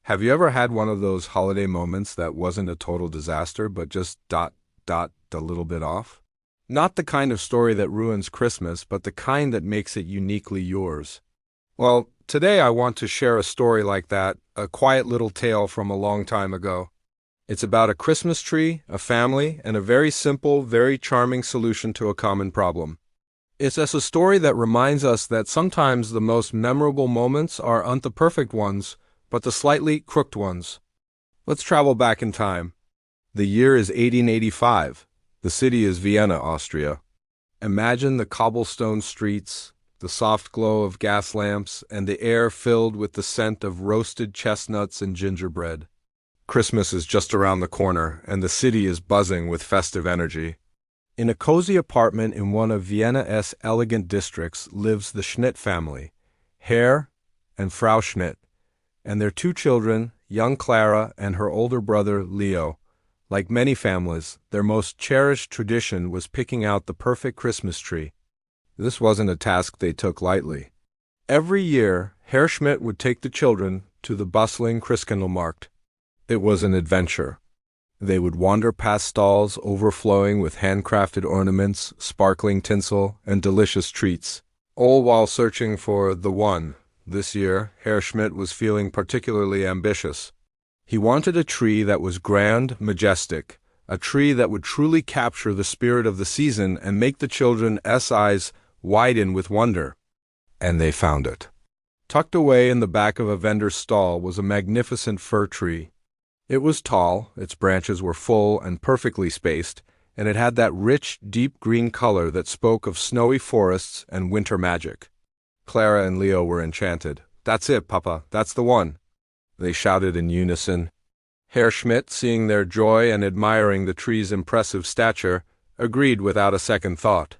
Have you ever had one of those holiday moments that wasn't a total disaster, but just a little bit off? Not the kind of story that ruins Christmas, but the kind that makes it uniquely yours. Well, today I want to share a story like that, a quiet little tale from a long time ago. It's about a Christmas tree, a family, and a very simple, very charming solution to a common problem. It's a story that reminds us that sometimes the most memorable moments aren't the perfect ones, but the slightly crooked ones. Let's travel back in time. The year is 1885. The city is Vienna, Austria. Imagine the cobblestone streets, the soft glow of gas lamps, and the air filled with the scent of roasted chestnuts and gingerbread. Christmas is just around the corner, and the city is buzzing with festive energy. In a cozy apartment in one of Vienna's elegant districts lives the Schmidt family, Herr and Frau Schmidt, and their two children, young Clara and her older brother Leo. Like many families, their most cherished tradition was picking out the perfect Christmas tree. This wasn't a task they took lightly. Every year, Herr Schmidt would take the children to the bustling Christkindlmarkt. It was an adventure. They would wander past stalls overflowing with handcrafted ornaments, sparkling tinsel, and delicious treats, all while searching for the one. This year, Herr Schmidt was feeling particularly ambitious. He wanted a tree that was grand, majestic, a tree that would truly capture the spirit of the season and make the children's eyes widen with wonder. And they found it. Tucked away in the back of a vendor's stall was a magnificent fir tree. It was tall, its branches were full and perfectly spaced, and it had that rich, deep green color that spoke of snowy forests and winter magic. Clara and Leo were enchanted. "That's it, Papa, that's the one," they shouted in unison. Herr Schmidt, seeing their joy and admiring the tree's impressive stature, agreed without a second thought.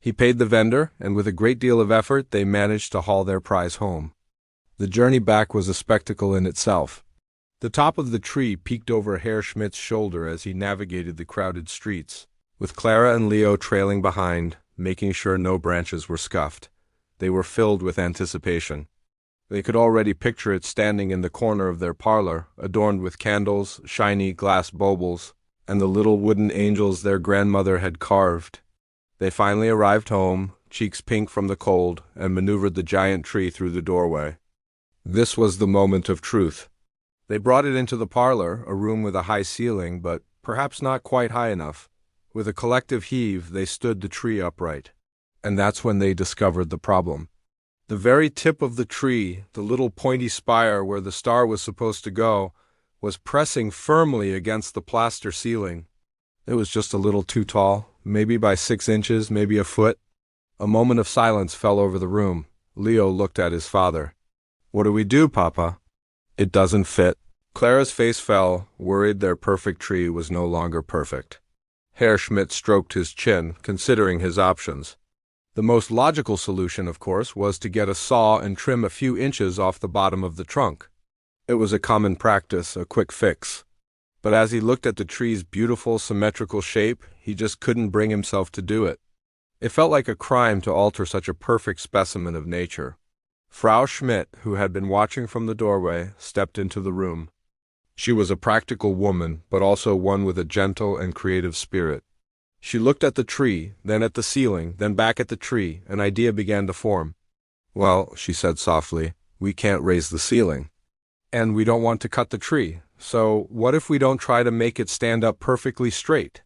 He paid the vendor, and with a great deal of effort they managed to haul their prize home. The journey back was a spectacle in itself. The top of the tree peeked over Herr Schmidt's shoulder as he navigated the crowded streets, with Clara and Leo trailing behind, making sure no branches were scuffed. They were filled with anticipation. They could already picture it standing in the corner of their parlor, adorned with candles, shiny glass baubles, and the little wooden angels their grandmother had carved. They finally arrived home, cheeks pink from the cold, and maneuvered the giant tree through the doorway. This was the moment of truth. They brought it into the parlor, a room with a high ceiling, but perhaps not quite high enough. With a collective heave, they stood the tree upright. And that's when they discovered the problem. The very tip of the tree, the little pointy spire where the star was supposed to go, was pressing firmly against the plaster ceiling. It was just a little too tall, maybe by 6 inches, maybe a foot. A moment of silence fell over the room. Leo looked at his father. "What do we do, Papa?" "It doesn't fit." Clara's face fell, worried their perfect tree was no longer perfect. Herr Schmidt stroked his chin, considering his options. The most logical solution, of course, was to get a saw and trim a few inches off the bottom of the trunk. It was a common practice, a quick fix. But as he looked at the tree's beautiful, symmetrical shape, he just couldn't bring himself to do it. It felt like a crime to alter such a perfect specimen of nature. Frau Schmidt, who had been watching from the doorway, stepped into the room. She was a practical woman, but also one with a gentle and creative spirit. She looked at the tree, then at the ceiling, then back at the tree. An idea began to form. "Well," she said softly, "we can't raise the ceiling. And we don't want to cut the tree. So what if we don't try to make it stand up perfectly straight?"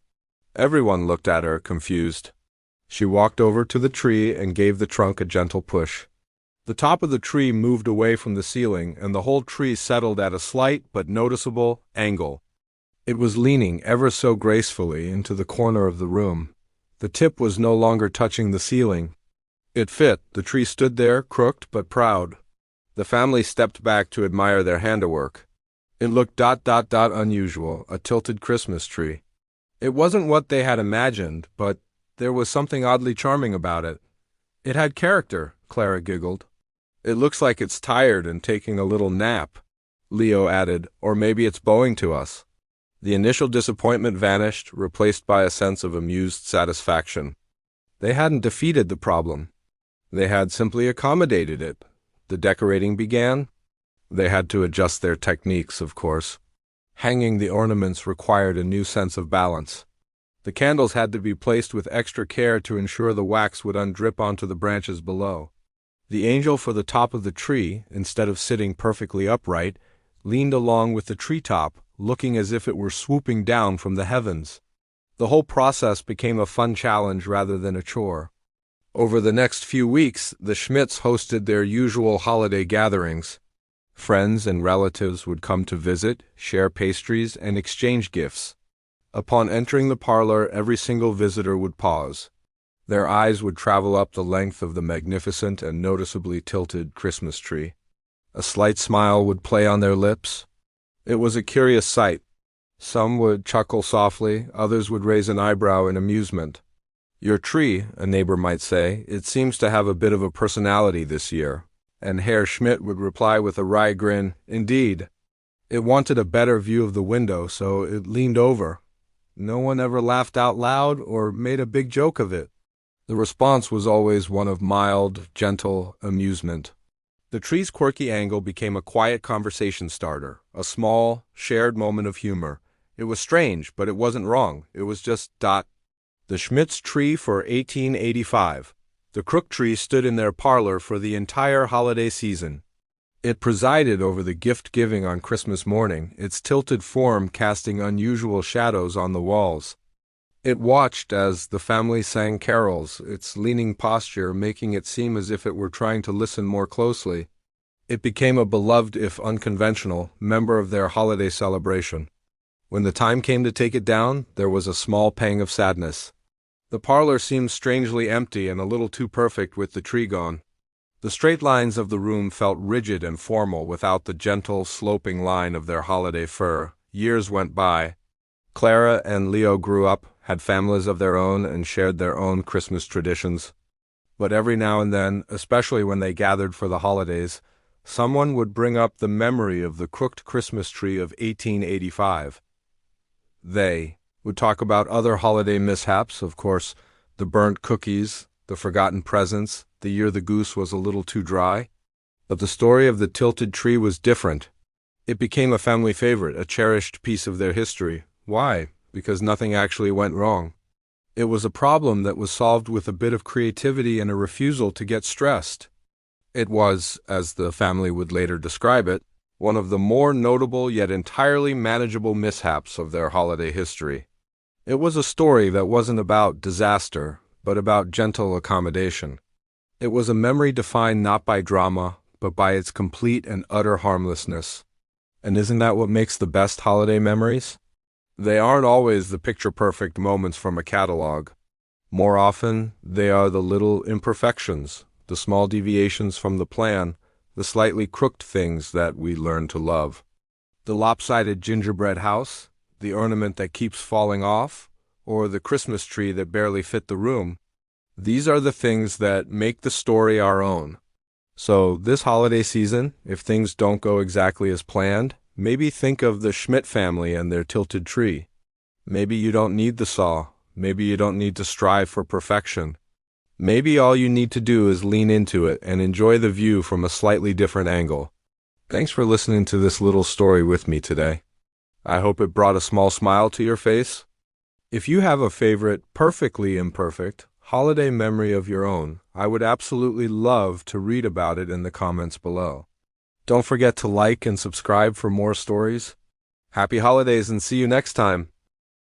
Everyone looked at her, confused. She walked over to the tree and gave the trunk a gentle push. The top of the tree moved away from the ceiling, and the whole tree settled at a slight but noticeable angle. It was leaning ever so gracefully into the corner of the room. The tip was no longer touching the ceiling. It fit. The tree stood there, crooked but proud. The family stepped back to admire their handiwork. It looked unusual, a tilted Christmas tree. It wasn't what they had imagined, but there was something oddly charming about it. It had character, Clara giggled. "It looks like it's tired and taking a little nap," Leo added, "or maybe it's bowing to us." The initial disappointment vanished, replaced by a sense of amused satisfaction. They hadn't defeated the problem. They had simply accommodated it. The decorating began. They had to adjust their techniques, of course. Hanging the ornaments required a new sense of balance. The candles had to be placed with extra care to ensure the wax would undrip onto the branches below. The angel for the top of the tree, instead of sitting perfectly upright, leaned along with the treetop, looking as if it were swooping down from the heavens. The whole process became a fun challenge rather than a chore. Over the next few weeks, the Schmidts hosted their usual holiday gatherings. Friends and relatives would come to visit, share pastries, and exchange gifts. Upon entering the parlor, every single visitor would pause. Their eyes would travel up the length of the magnificent and noticeably tilted Christmas tree. A slight smile would play on their lips. It was a curious sight. Some would chuckle softly, others would raise an eyebrow in amusement. "Your tree," a neighbor might say, "it seems to have a bit of a personality this year." And Herr Schmidt would reply with a wry grin, "Indeed." It wanted a better view of the window, so it leaned over. No one ever laughed out loud or made a big joke of it. The response was always one of mild, gentle amusement. The tree's quirky angle became a quiet conversation starter, a small, shared moment of humor. It was strange, but it wasn't wrong. It was just The Schmidt's tree for 1885. The Crook tree stood in their parlor for the entire holiday season. It presided over the gift-giving on Christmas morning, its tilted form casting unusual shadows on the walls. It watched as the family sang carols, its leaning posture making it seem as if it were trying to listen more closely. It became a beloved, if unconventional, member of their holiday celebration. When the time came to take it down, there was a small pang of sadness. The parlor seemed strangely empty and a little too perfect with the tree gone. The straight lines of the room felt rigid and formal without the gentle, sloping line of their holiday fur. Years went by. Clara and Leo grew up, had families of their own, and shared their own Christmas traditions. But every now and then, especially when they gathered for the holidays, someone would bring up the memory of the crooked Christmas tree of 1885. They would talk about other holiday mishaps, of course, the burnt cookies, the forgotten presents, the year the goose was a little too dry. But the story of the tilted tree was different. It became a family favorite, a cherished piece of their history. Why? Because nothing actually went wrong. It was a problem that was solved with a bit of creativity and a refusal to get stressed. It was, as the family would later describe it, one of the more notable yet entirely manageable mishaps of their holiday history. It was a story that wasn't about disaster, but about gentle accommodation. It was a memory defined not by drama, but by its complete and utter harmlessness. And isn't that what makes the best holiday memories? They aren't always the picture-perfect moments from a catalog. More often, they are the little imperfections, the small deviations from the plan, the slightly crooked things that we learn to love. The lopsided gingerbread house, the ornament that keeps falling off, or the Christmas tree that barely fit the room. These are the things that make the story our own. So this holiday season, if things don't go exactly as planned, maybe think of the Schmidt family and their tilted tree. Maybe you don't need the saw. Maybe you don't need to strive for perfection. Maybe all you need to do is lean into it and enjoy the view from a slightly different angle. Thanks for listening to this little story with me today. I hope it brought a small smile to your face. If you have a favorite, perfectly imperfect, holiday memory of your own, I would absolutely love to read about it in the comments below. Don't forget to like and subscribe for more stories. Happy holidays and see you next time.